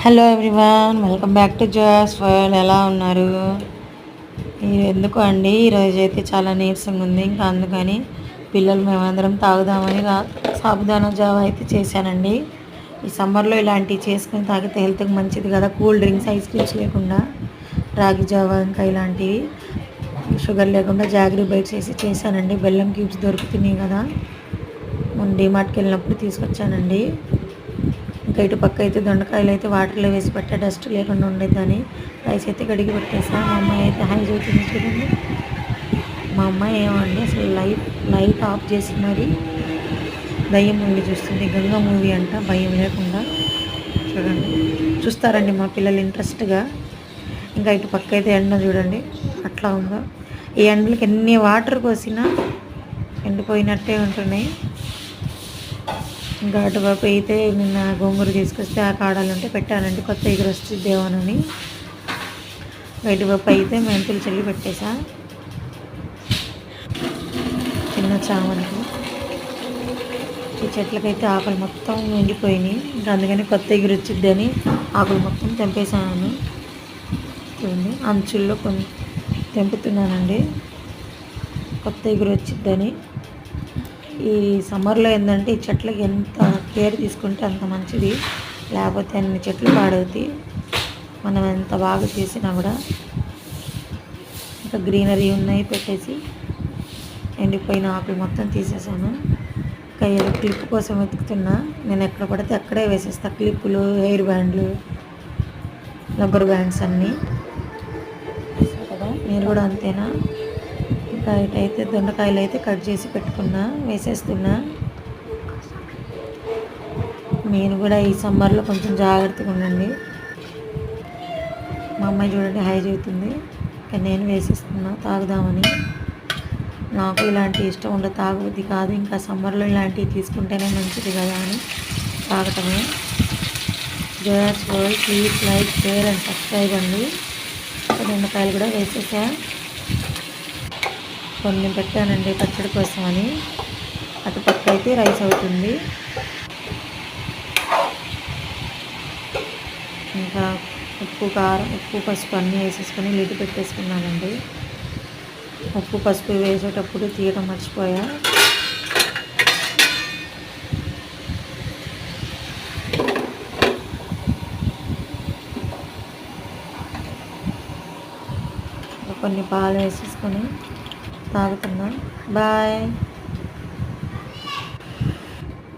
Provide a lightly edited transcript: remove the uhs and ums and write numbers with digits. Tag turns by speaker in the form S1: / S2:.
S1: Hello everyone, welcome back to Joya's world. ఎలా ఉన్నారు? ఎందుకు అండి ఈరోజు అయితే చాలా నీరసంగా ఉంది. ఇంకా అందుకని పిల్లలు మేమందరం తాగుదామని సాబుదానా జావా అయితే చేశానండి. ఈ సమ్మర్లో ఇలాంటివి చేసుకుని తాగితే హెల్త్కి మంచిది కదా. కూల్ డ్రింక్స్, ఐస్ క్రీమ్స్ లేకుండా రాగి జావా ఇంకా ఇలాంటివి షుగర్ లేకుండా జాగరీ బైట్స్ వేసి చేశానండి. బెల్లం క్యూబ్స్ దొరుకుతున్నాయి కదా, మొన్న డిమార్ట్కి వెళ్ళినప్పుడు తీసుకొచ్చానండి. ఇంకా ఇటు పక్క అయితే దొండకాయలు అయితే వాటర్లో వేసి పెట్టా, డస్ట్ లేకుండా ఉండేదని. రైస్ అయితే కడిగి పెట్టేసా. మా అమ్మాయి అయితే హై చదువుతుంది చూడండి. మా అమ్మాయి ఏమండి అసలు లైట్ ఆఫ్ చేసి మరి దయ్యం మూవీ చూస్తుంది. గంగా మూవీ అంట, భయం లేకుండా. చూడండి, చూస్తారండి మా పిల్లలు ఇంట్రెస్ట్గా. ఇంకా ఇటు పక్క అయితే ఎండ చూడండి అట్లా ఉందో. ఈ ఎండలకి ఎన్ని వాటర్ పోసినా ఎండిపోయినట్టే ఉంటున్నాయి. ఇంకా అటువైపు అయితే నిన్న గోంగూర తీసుకొస్తే ఆ కాడలు ఉంటే పెట్టానండి, కొత్త ఎగురు వస్తుందేమోనని. ఇటువైపు అయితే మెంతులు చల్లి పెట్టేసా చిన్న చామంతి. ఈ చెట్లకైతే ఆకులు మొత్తం ఎండిపోయినాయి. ఇంకా అందుకని కొత్త ఎగురు వచ్చిద్దని ఆకులు మొత్తం తెంపేసాను. చూడండి, అంచుల్లో కొన్ని తెంపుతున్నానండి, కొత్త ఎగురు వచ్చిద్దని. ఈ సమ్మర్లో ఏంటంటే ఈ చెట్లకి ఎంత కేర్ తీసుకుంటే అంత మంచిది, లేకపోతే అన్ని చెట్లు పాడవుతాయి మనం ఎంత బాగా చేసినా కూడా. ఇంకా గ్రీనరీ ఉన్నాయి పెట్టేసి ఎండిపోయిన ఆకులు మొత్తం తీసేసాను. ఇంకా ఏదో క్లిప్ కోసం వెతుకుతున్నా. నేను ఎక్కడ పడితే అక్కడే వేసేస్తా క్లిప్పులు, హెయిర్ బ్యాండ్లు, రబ్బర్ బ్యాండ్స్ అన్నీ కదా. మీరు కూడా అంతేనా? ఇంకా ఇటైతే దొండకాయలు అయితే కట్ చేసి పెట్టుకున్నా, వేసేస్తున్నా. నేను కూడా ఈ సమ్మర్లో కొంచెం జాగ్రత్తగా ఉండండి. మా అమ్మాయి చూడండి హై చెబుతుంది. ఇంకా నేను వేసేస్తున్నా తాగుదామని. నాకు ఇలాంటివి ఇష్టం ఉండదు, తాగుబుద్ధి కాదు. ఇంకా సమ్మర్లో ఇలాంటివి తీసుకుంటేనే మంచిది కదా అని తాగటమే. Joya's world, please like, share and subscribe అండి. దొండకాయలు కూడా వేసేసా. కొన్ని పెట్టానండి పచ్చడి కోసం అని. అటుపక్క అయితే రైస్ అవుతుంది. ఇంకా ఉప్పు, కారం, ఉప్పు, పసుపు అన్నీ వేసేసుకొని లిడ్ పెట్టేసుకున్నానండి. ఉప్పు పసుపు వేసేటప్పుడు తీయడం మర్చిపోయా. కొన్ని పాలు వేసేసుకొని తాగుతున్నా. బాయ్.